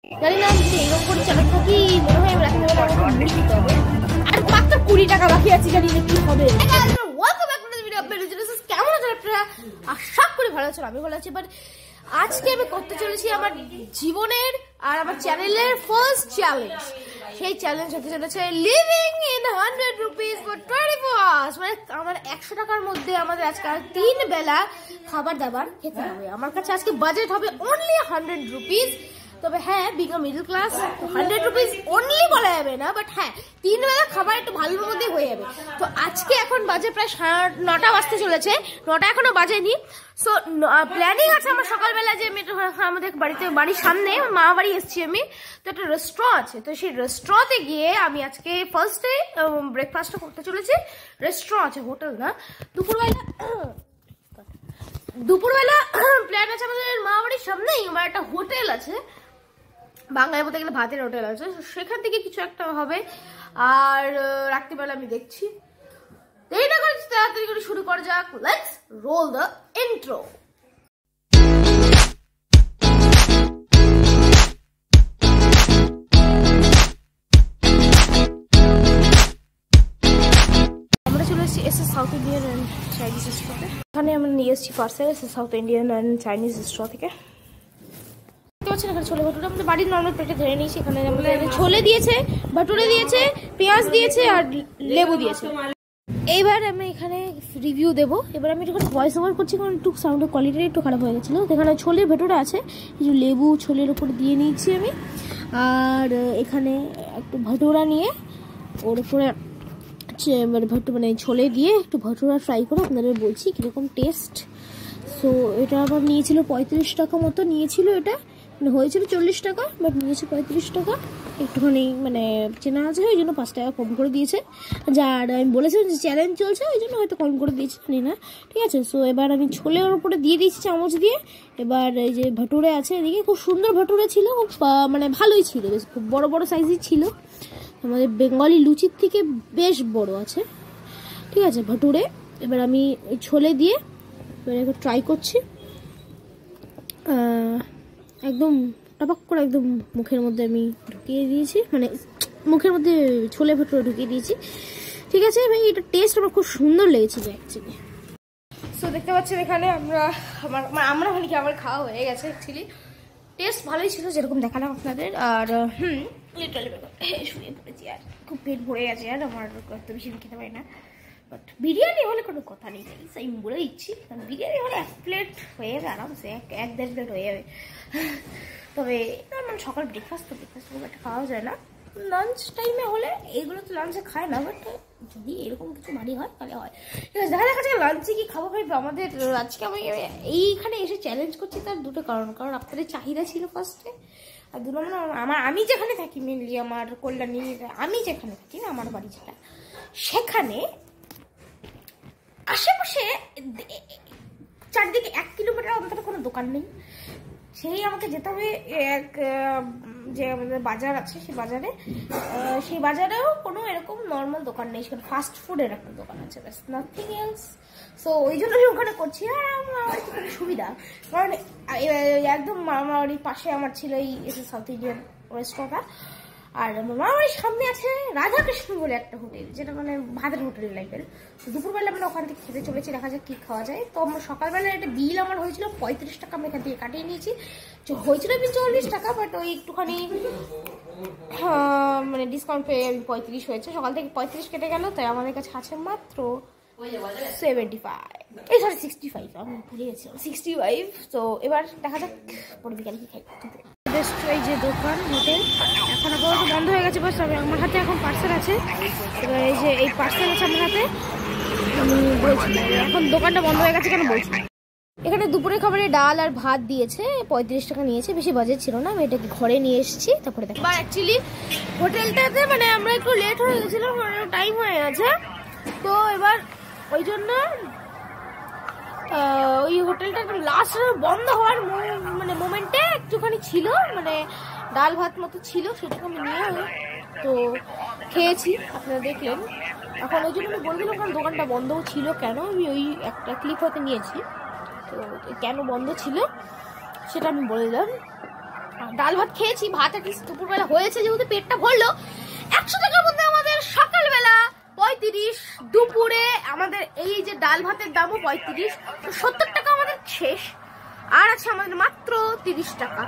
জানি না যদি এরকম করে চালাতে থাকি মনে হয় রাখতে হবে আমাকে মুড়ি দিতে হবে। আর মাত্র 20 টাকা বাকি আছে, জানি না কি হবে। কেমন আছে আপনারা? আশা করি ভালো আছেন, আমি ভালো আছি। বাট আজকে আমি করতে চলেছি আমার জীবনের আর আমার চ্যানেলের ফার্স্ট চ্যালেঞ্জ। সেই চ্যালেঞ্জ হতে চলেছে living in 100 rupees for 24 hours. মানে আমার 100 টাকার মধ্যে আমাদের আজকে 3 বেলা খাবার দাবার খেতে হবে। আমার কাছে আজকে বাজেট হবে অনলি 100 রুপিস। তবে হ্যাঁ, being a middle class 100 rupees only বলা যাবে না, বাট হ্যাঁ 3 বেলা খাবার একটু ভালোর মধ্যে হয়ে যাবে। তো আজকে এখন বাজে প্রায় 9টা বাজতে চলেছে, 9টা এখনো বাজেনি। সো প্ল্যানিং আছে আমার সকালবেলা যে আমাদের বাড়ির সামনে মা বাড়ি এসেছি আমি, তো একটা রেস্টুরেন্ট আছে, তো সেই রেস্টুরেন্টে গিয়ে আমি আজকে ফার্স্ট ডে ব্রেকফাস্টটা করতে চলেছি। রেস্টুরেন্ট আছে, হোটেল না। দুপুরবেলা প্ল্যান আছে আমাদের মা বাড়ির সামনেই আমার একটা হোটেল আছে, বাংলায় বলতে গেলে ভাতের হোটেল আছে, সেখান থেকে কিছু একটা হবে। আর রাত্রিবেলা আমি দেখছি, দেরি না করে তাড়াতাড়ি করে শুরু করা যাক। Let's role the intro. আমরা চলে এসেছি SS south Indian and Chinese রেস্টুরেন্টে। এখানে আমরা নিয়ে এসেছি parcel SS south Indian and Chinese restaurant থেকে। এখানে ছোলে ভটুরে আমাদের বাড়ির নর্মাল প্লেটে ধরে নিয়েছি। এখানে আমাদের ছোলে দিয়েছে, ভটুরে দিয়েছে, পেঁয়াজ দিয়েছে আর লেবু দিয়েছে। এইবার আমি এখানে রিভিউ দেবো। এবার আমি একটু ভয়েস ওভার করছি কারণ একটু সাউন্ডের কোয়ালিটি একটু খারাপ হয়ে গেছিলো। এখানে ছোলের ভেটুরে আছে, কিছু লেবু ছোলের উপর দিয়ে নিয়েছি আমি। আর এখানে একটু ভটুরা নিয়ে ওর উপরে মানে ছোলে দিয়ে একটু ভটুরা ফ্রাই করে আপনাদের বলছি কীরকম টেস্ট। সো এটা আবার নিয়েছিল 35 টাকা মতো নিয়েছিল। এটা মানে হয়েছিল 40 টাকা, বাট নিয়েছে 35 টাকা। একটুখানি মানে চেনা আছে, ওই জন্য 5 টাকা কম করে দিয়েছে। যার আমি বলেছিলাম যে চ্যালেঞ্জ চলছে, ওই জন্য হয়তো কম করে দিয়েছে, জানি না। ঠিক আছে, সো এবার আমি ছোলের ওপরে দিয়ে দিয়েছি চামচ দিয়ে। এবার এই যে ভটুরে আছে এদিকে, খুব সুন্দর ভটুরে ছিল, মানে ভালোই ছিল, বেশ খুব বড় বড় সাইজই ছিল। আমাদের বেঙ্গলি লুচির থেকে বেশ বড় আছে। ঠিক আছে ভটুরে। এবার আমি ওই ছোলে দিয়ে এবার ট্রাই করছি। একদম টপাক করে একদম মুখের মধ্যে আমি ঢুকিয়ে দিয়েছি, মানে মুখের মধ্যে ছোলে ভটুরে ঢুকিয়ে দিয়েছি। ঠিক আছে ভাই, এটা টেস্ট আমার খুব সুন্দর লেগেছিল অ্যাকচুয়ালি। সো দেখতে পাচ্ছেন এখানে আমরা মানে কি আমার খাওয়া হয়ে গেছে অ্যাকচুয়ালি। টেস্ট ভালোই ছিল যেরকম দেখালাম আপনাদের। আর লিটারালি শুয়ে পড়েছি, আর খুব পেট ভরে গেছে, আর আমার এত বেশি খেতে পারি না। বাট বিরিয়ানি হলে কোনো কথা নেই, আমি বলে দিচ্ছি, কারণ বিরিয়ানি হলে 1 প্লেট হয়ে যাবে আরামসে, 1-1.5 প্লেট হয়ে যাবে। তবে মানে সকাল ব্রেকফাস্ট খুব একটা খাওয়া যায় না। লাঞ্চ টাইমে হলে এইগুলো তো লাঞ্চে খায় না, বাট যদি এরকম কিছু বাড়ি হয় তাহলে হয়। ঠিক আছে, দেখা যাচ্ছে লাঞ্চে কি খাবো ভাই। আমাদের আজকে আমি এইখানে এসে চ্যালেঞ্জ করছি তার দুটো কারণ আপনাদের চাহিদা ছিল ফার্স্টে, আর 2 নম্বর আমি যেখানে থাকি, মেনলি আমার কল্যাণী, আমি যেখানে থাকি না আমার বাড়ি যেটা, সেখানে আশেপাশে চারদিকে 1 কিলোমিটার অন্তত কোনো দোকান নেই। সেই আমাকে যেতে হবে যে আমাদের বাজার আছে, সেই বাজারেও কোনো এরকম নর্মাল দোকান নেই, সেখানে ফাস্ট ফুডের একটা দোকান আছে, ব্যাস, নাথিং এলস। সো ওই জন্য আমি ওখানে করছি। আর আমার খুব সুবিধা, কারণ একদম মামাবাড়ির পাশে আমার ছিল এই সাউথ ইন্ডিয়ান রেস্টুরেন্টটা। আর মামাবাড়ির সামনে আছে রাধাকৃষ্ণ বলে একটা হোটেল, যেটা মানে ভাতের হোটেল টাইপের। দুপুরবেলা আমরা ওখান থেকে খেতে চলেছি, দেখা যাক কি খাওয়া যায়। তো আমরা সকালবেলা একটা বিল আমার হয়েছিল 35 টাকা, আমি এখান থেকে কাটিয়ে নিয়েছি। হয়েছিল 40 টাকা, বাট ওই একটুখানি মানে ডিসকাউন্ট পেয়ে 35 হয়েছে। সকাল থেকে 35 কেটে গেল, তাই আমাদের কাছে আছে মাত্র 65, আমি ভুলে গেছিলাম 65। তো এবার দেখা যাক পরে বিকালে কি খাই। এই যে দোকান হোটেল এখন আপাতত বন্ধ হয়ে গেছে, বাস আমার হাতে এখন পার্সেল আছে। এবার এই যে এই পার্সেল আছে আমার হাতে, আমি বলছি এখন দোকানটা বন্ধ হয়ে গেছে কেন বলছি। এখানে দুপুরে খাবারে ডাল আর ভাত দিয়েছে, 35 টাকা নিয়েছে, বেশি বাজেট ছিল না। আমি এটাকে ঘরে নিয়ে এসেছি, তারপরে দেখো। এবার অ্যাকচুয়ালি হোটেলটাতে মানে আমরা একটু লেট হয়ে গেছিলাম, টাইম হয়ে গেছে। তো এবার ওই জন্য ওই হোটেলটা লাস্ট বন্ধ হওয়ার মানে মোমেন্টে একটুখানি ছিল, মানে ডাল ভাত মতো ছিল, সেটাকে আমি নিয়ে তো খেয়েছি, আপনারা দেখলেন। এখন ওই জন্য আমি বলে দিলাম, কারণ দোকানটা বন্ধও ছিল কেন, আমি ওই একটা ক্লিপ হতে নিয়েছি, তো কেন বন্ধ ছিল সেটা আমি বলে দিলাম। ডাল ভাত খেয়েছি, ভাত দুপুরবেলা হয়েছে যেহেতু পেটটা ভরলো। 100 টাকার মধ্যে আমাদের সকালবেলা 35, দুপুরে আমাদের এই যে ডাল ভাতের দামও 35, তো 70 টাকা আমাদের শেষ। আর আছে আমাদের মাত্র 30 টাকা।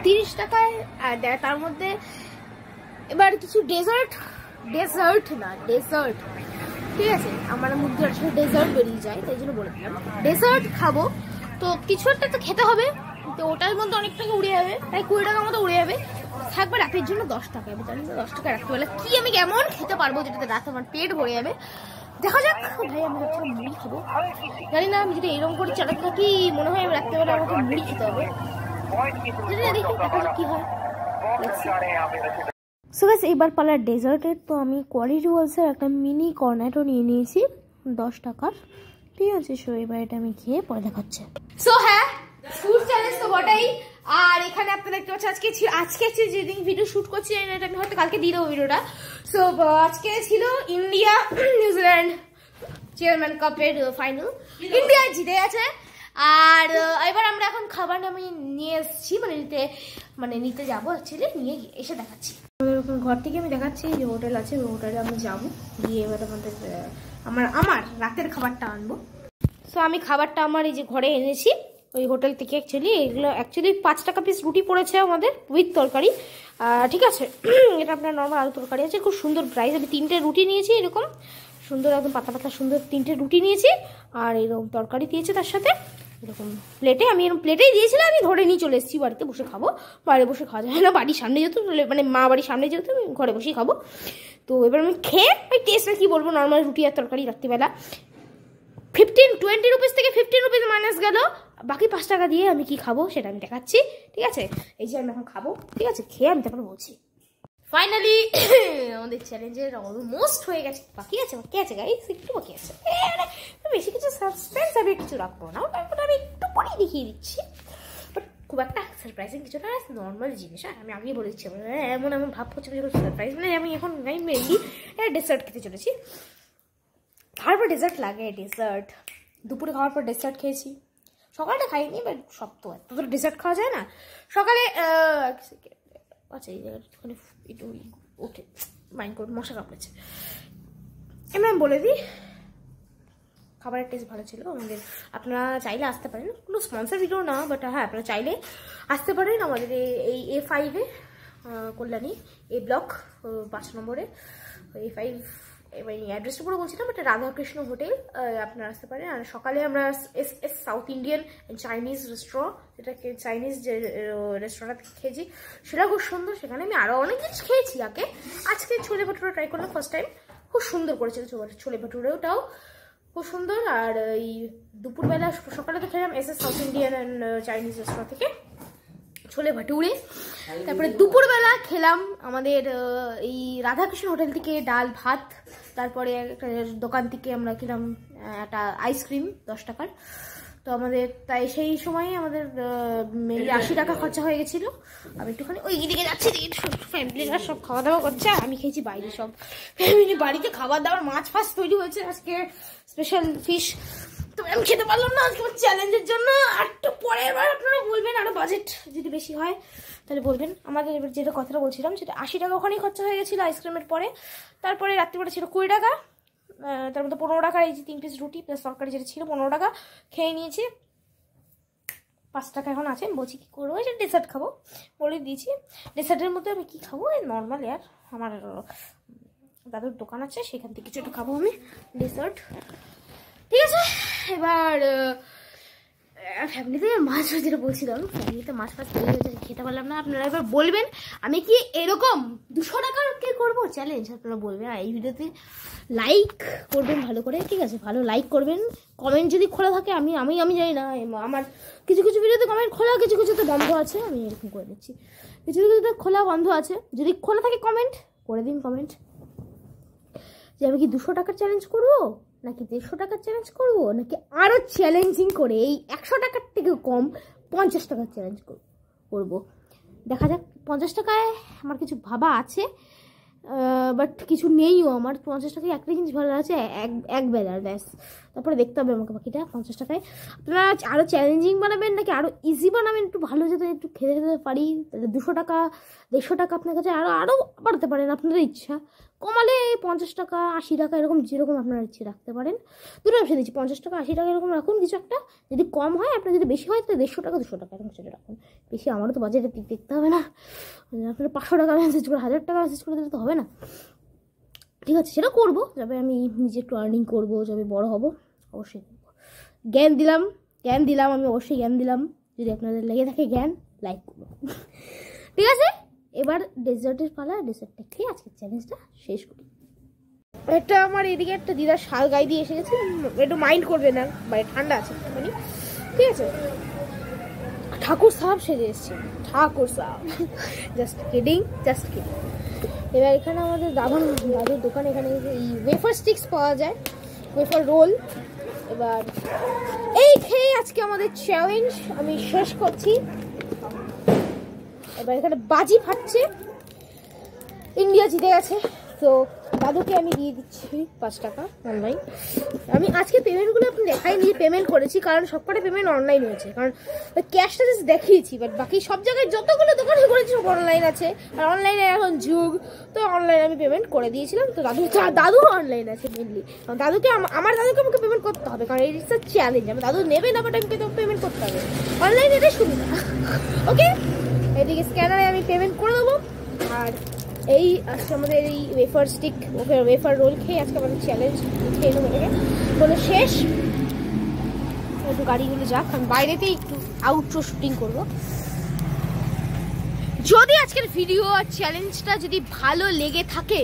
30 টাকায় তার মধ্যে এবার কিছু ডেজার্ট ঠিক আছে, আমার মুখে আসলে ডেজার্ট বেরিয়ে যায়, তাই জন্য বলে দিলাম ডেজার্ট খাবো। তো কিছু একটা তো খেতে হবে, তো ওটার মধ্যে অনেক টাকা উড়ে যাবে, তাই 20 টাকার মতো উড়ে যাবে। থাকবে রাতের জন্য 10 টাকা। আমি জানি না 10 টাকা রাত্রিবেলা কি আমি কেমন খেতে পারবো, যেটাতে রাতে আমার পেট ভরে যাবে। দেখা যাক। ভাই আমি ভাবছিলাম মুড়ি খাবো, জানি না আমি যদি এরকম করে চালাতে থাকি মনে হয় আমি রাত্রিবেলা আমাকে মুড়ি খেতে হবে। জানি না, দেখি কি হয়। সো গাইস এইবার পালার ডেজার্টের। তো আমি কোয়ালিটি ওয়ালসের একটা মিনি কর্নেটো নিয়ে নিয়েছি 10 টাকার, ঠিক আছে। সো এবার এটা আমি খেয়ে পরে দেখাচ্ছি। সো হ্যাঁ, ফুড চ্যালেঞ্জ তো বটেই। আর এখানে আপনারা দেখতে পাচ্ছেন আজকে যেদিন ভিডিও শুট করছি এটা আমি হয়তো কালকে দিয়ে দেবো ভিডিওটা। সো আজকে ছিল ইন্ডিয়া নিউজিল্যান্ড চেয়ারম্যান কাপের ফাইনাল, ইন্ডিয়া জিতে গেছে। আর এবার আমরা এখন খাবার আমি নিয়ে এসেছি, নিতে যাবো, অ্যাকচুয়ালি নিয়ে এসে দেখাচ্ছি। ঘর থেকে আমি দেখাচ্ছি যে হোটেল আছে, ওই হোটেলে আমি যাবো, গিয়ে এবার আমাদের আমার রাতের খাবারটা আনবো। সো আমি খাবারটা আমার এই যে ঘরে এনেছি ওই হোটেল থেকে। এগুলো 5 টাকা পিস রুটি পড়েছে আমাদের উইথ তরকারি, ঠিক আছে। এটা আপনার নর্মাল আলু তরকারি আছে, খুব সুন্দর প্রাইস। আমি 3টে রুটি নিয়েছি, এরকম সুন্দর একদম পাতলা পাতলা সুন্দর 3টে রুটি নিয়েছি, আর এরকম তরকারি দিয়েছে তার সাথে এরকম প্লেটে। আমি এরকম প্লেটেই দিয়েছিলাম, আমি ধরে নিয়ে চলে এসেছি। বাড়িতে বসে খাবো, বাইরে বসে খাওয়া যায় না, বাড়ির সামনে যেহেতু, মা বাড়ির সামনে যেহেতু আমি ঘরে বসেই খাবো। তো এবার আমি খেয়ে ওই টেস্টটা কি বলবো, নর্মাল রুটি আর তরকারি রাত্রিবেলা 20 রুপিস থেকে 15 রুপিস মাইনাস গেল। বাকি 5 টাকা দিয়ে আমি কি খাবো সেটা আমি দেখাচ্ছি, ঠিক আছে। এই যে আমি এখন খাবো, ঠিক আছে, খেয়ে আমি তারপরে বলছি। ফাইনালি আমাদের চ্যালেঞ্জের অলমোস্ট হয়ে গেছে, বাকি আছে গাইস, একটু বাকি আছে। বেশি কিছু সাসপেন্স আমি কিছু রাখবো না, আমি একটু পরেই দেখিয়ে দিচ্ছি। বাট খুব একটা সারপ্রাইজিং কিছু না, নর্মাল জিনিস। আমি আগেই বলে দিচ্ছি, এমন ভাব করছি সারপ্রাইজ, আমি এখন মেনলি ডেসার্ট খেতে চলেছি। তারপর ডেজার্ট লাগে, ডেজার্ট দুপুরে খাওয়ার পর ডেজার্ট খেয়েছি। সকালটা খাইনি, বাট সব তো এত ডেজার্ট খাওয়া যায় না সকালে। আচ্ছা এই জায়গাটা একটু ওঠে, মাইন্ড করে মশা কামড়েছে। এমনি আমি বলে দিই, খাবারের টেস্ট ভালো ছিল আমাদের। আপনারা চাইলে আসতে পারেন, কোনো স্পন্সর ভিডিও না, বাট হ্যাঁ আপনারা চাইলে আসতে পারেন আমাদের এই A5-এ, কল্যাণী A ব্লক 5 নম্বরে A5। এবার এই অ্যাড্রেসটা পুরো বলছি না, বাট রাধাকৃষ্ণ হোটেল, আপনারা আসতে পারেন। আর সকালে আমরা S south Indian Chinese restaurant, যেটাকে চাইনিজ যে রেস্টুরেন্ট খেয়েছি সেটা খুব সুন্দর। সেখানে আমি আরও অনেক জিনিস খেয়েছি আজকে ছোলে ভাটুরা ট্রাই করলাম ফার্স্ট টাইম, খুব সুন্দর করেছিল ছোলে ভাটুরাটাও খুব সুন্দর। আর এই দুপুরবেলা সকালে তো খেলাম S south Indian and Chinese restaurant থেকে ছোলে ভাটুরে। তারপরে দুপুরবেলা খেলাম আমাদের এই রাধাকৃষ্ণ হোটেল থেকে ডাল ভাত। তারপরে একটা দোকান থেকে আমরা খেলাম একটা আইসক্রিম 10 টাকার। তো আমাদের তাই সেই সময় আমাদের 80 টাকা খরচা হয়ে গেছিলো। আমি একটুখানি ওই দিকে যাচ্ছি, ফ্যামিলিরা সব খাওয়া দাওয়া করছে, আমি খেয়েছি বাইরে। সব ফ্যামিলি বাড়িতে খাবার দাবার মাছ ফাছ তৈরি হয়েছে, আজকে স্পেশাল ফিশ। তো আমি খেতে পারলাম না আজকে চ্যালেঞ্জের জন্য। আর একটু পরে এবার আপনারা বলবেন, আরো বাজেট যদি বেশি হয় তাহলে বলবেন। আমাদের এবার যেটা কথাটা বলছিলাম সেটা 80 টাকা ওখানেই খরচা হয়ে গেছিলো আইসক্রিমের পরে। তারপরে রাত্রিবেলা ছিল 20 টাকা, তার মধ্যে 15 টাকা এই যে 3 পিস রুটি প্লাস তরকারি যেটা ছিল 15 টাকা খেয়ে নিয়েছি। 5 টাকা এখন আছে, বলছি কি করবো, এটা ডেসার্ট খাবো বলে দিয়েছি। ডেসার্টের মধ্যে আমি কি খাবো, নর্মাল আর আমার দাদুর দোকান আছে সেখান থেকে কিছু একটা খাবো আমি ডেসার্ট, ঠিক আছে। এবার ফ্যামিলিতে মাছ যেটা বলছিলাম, ফ্যামিলিতে মাছ ফাছ তৈরি হয়েছে, খেতে পারলাম না। আপনারা এবার বলবেন আমি কি এরকম 200 টাকার কে করবো চ্যালেঞ্জ, আপনারা বলবেন। আর এই ভিডিওতে লাইক করবেন ভালো করে, ঠিক আছে, ভালো লাইক করবেন। কমেন্ট যদি খোলা থাকে, আমি জানি না, আমার কিছু কিছু ভিডিওতে কমেন্ট খোলা, কিছু কিছুতে বন্ধ আছে, আমি এরকম করে দিচ্ছি। কিছু কিছুতে খোলা বন্ধ আছে, যদি খোলা থাকে কমেন্ট করে দিন, কমেন্ট যে আমি কি 200 টাকার চ্যালেঞ্জ করবো, নাকি 150 টাকার চ্যালেঞ্জ করবো, নাকি আরও চ্যালেঞ্জিং করে এই 100 টাকার থেকে কম 50 টাকার চ্যালেঞ্জ করবো। দেখা যাক। 50 টাকায় আমার কিছু ভাবা আছে, বাট কিছু নেইও আমার। 50 টাকায় একটা জিনিস ভালো আছে, এক বেলার ব্যাস। তারপরে দেখতে হবে আমাকে বাকিটা। 50 টাকায় আপনারা আরও চ্যালেঞ্জিং বানাবেন নাকি আরও ইজি বানাবেন, একটু ভালো যাতে একটু খেতে খেতে পারি, তাহলে 200 টাকা 150 টাকা আপনার কাছে আরও বাড়াতে পারেন আপনাদের ইচ্ছা। কমালে 50 টাকা 80 টাকা এরকম যেরকম আপনারা ইচ্ছে রাখতে পারেন। দুটো ব্যবসা দিচ্ছি, 50 টাকা 80 টাকা এরকম রাখুন কিছু একটা। যদি কম হয় আপনার, যদি বেশি হয় তাহলে 150 টাকা 200 টাকা এরকম সেটা রাখুন। বেশি আমারও তো বাজেটে দেখতে হবে না। আপনারা 500 টাকা মেসেজ করে 1000 টাকা মেসেজ করে দিলে তো হবে না। ঠিক আছে, সেটা করবো যবে আমি নিজে একটু আর্নিং করবো, যবে বড় হব অবশ্যই করবো। জ্ঞান দিলাম আমি, অবশ্যই জ্ঞান দিলাম। যদি আপনাদের লেগে থাকে জ্ঞান, লাইক করবো। ঠিক আছে, এবার ডেজার্টের পালা। ডেজার্টটা খেয়ে আজকের চ্যালেঞ্জটা শেষ করি। এটা আমার এদিকে একটা দিদার শাল গায়ে দিয়ে এসে গেছে, একটু মাইন্ড করবে না, বাইরে ঠান্ডা আছে মানে। ঠিক আছে, ঠাকুর সাহেব সেজে এসছে, ঠাকুর সাহেব। Just kidding. এবার এখানে আমাদের দাদুর দোকান, এখানে এই ওয়েফার স্টিক্স পাওয়া যায়, ওয়েফার রোল। এবার এই খেয়ে আজকে আমাদের চ্যালেঞ্জ আমি শেষ করছি। এবার এখানে বাজি ফাটছে, ইন্ডিয়া জিতে গেছে। তো দাদুকে আমি দিয়ে দিচ্ছি 5 টাকা অনলাইন। আমি আজকে পেমেন্টগুলো আপনি দেখাইনি যে পেমেন্ট করেছি, কারণ সবকটা পেমেন্ট অনলাইন হয়েছে, কারণ ক্যাশটা জাস্ট দেখিয়েছি। বাট বাকি সব জায়গায় যতগুলো দোকানে করেছি সব অনলাইন আছে, আর অনলাইনে এখন যুগ, তো অনলাইনে আমি পেমেন্ট করে দিয়েছিলাম। তো দাদু অনলাইন আছে মেনলি, কারণ দাদুকে আমার দাদুকে আমাকে পেমেন্ট করতে হবে, কারণ এই হচ্ছে চ্যালেঞ্জ। আমার দাদু নেবে না, বাট আমাকে তো পেমেন্ট করতে হবে। অনলাইনে এটাই সুবিধা। ওকে, এদিকে স্ক্যানারে আমি পেমেন্ট করে দেবো। আর এই আজকে আমাদের এই ওয়েফার স্টিক ওয়েফার রোল খেয়ে আজকে আমাদের চ্যালেঞ্জ খেয়ে নেবো, এটাকে বলে শেষ। একটু গাড়িগুলো যাক, কারণ বাইরেতেই একটু আউটরো শুটিং করবো। যদি আজকের ভিডিও আর চ্যালেঞ্জটা যদি ভালো লেগে থাকে,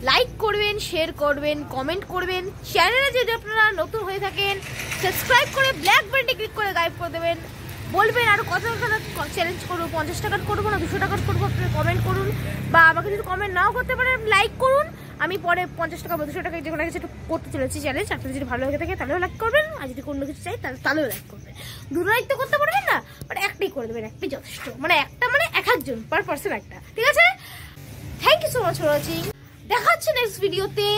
লাইক করবেন, শেয়ার করবেন, কমেন্ট করবেন। চ্যানেলে যদি আপনারা নতুন হয়ে থাকেন, সাবস্ক্রাইব করে ব্ল্যাক বাটনে ক্লিক করে গাইড করে দেবেন। বলবেন আরও কত চ্যালেঞ্জ করবো, 50 টাকার করবো না 200 টাকার করবো, আপনারা কমেন্ট করুন। বা আমাকে যদি কমেন্ট নাও করতে পারেন, লাইক করুন। আমি পরে 50 টাকা বা 200 টাকায় যেগুলো কিছু করতে চলেছি চ্যালেঞ্জ, আপনাদের যদি ভালো লেগে থাকে তাহলেও লাইক করবেন, আর যদি কোনো কিছু চাই তাহলেও লাইক করবেন। দুটো লাইক তো করতে পারবেন না, বাট একটাই করে দেবেন, একটাই যথেষ্ট। মানে একটা মানে একজন পার পার্সন একটা। ঠিক আছে, thank you so much for watching. দেখা হচ্ছে নেক্সট ভিডিওতে।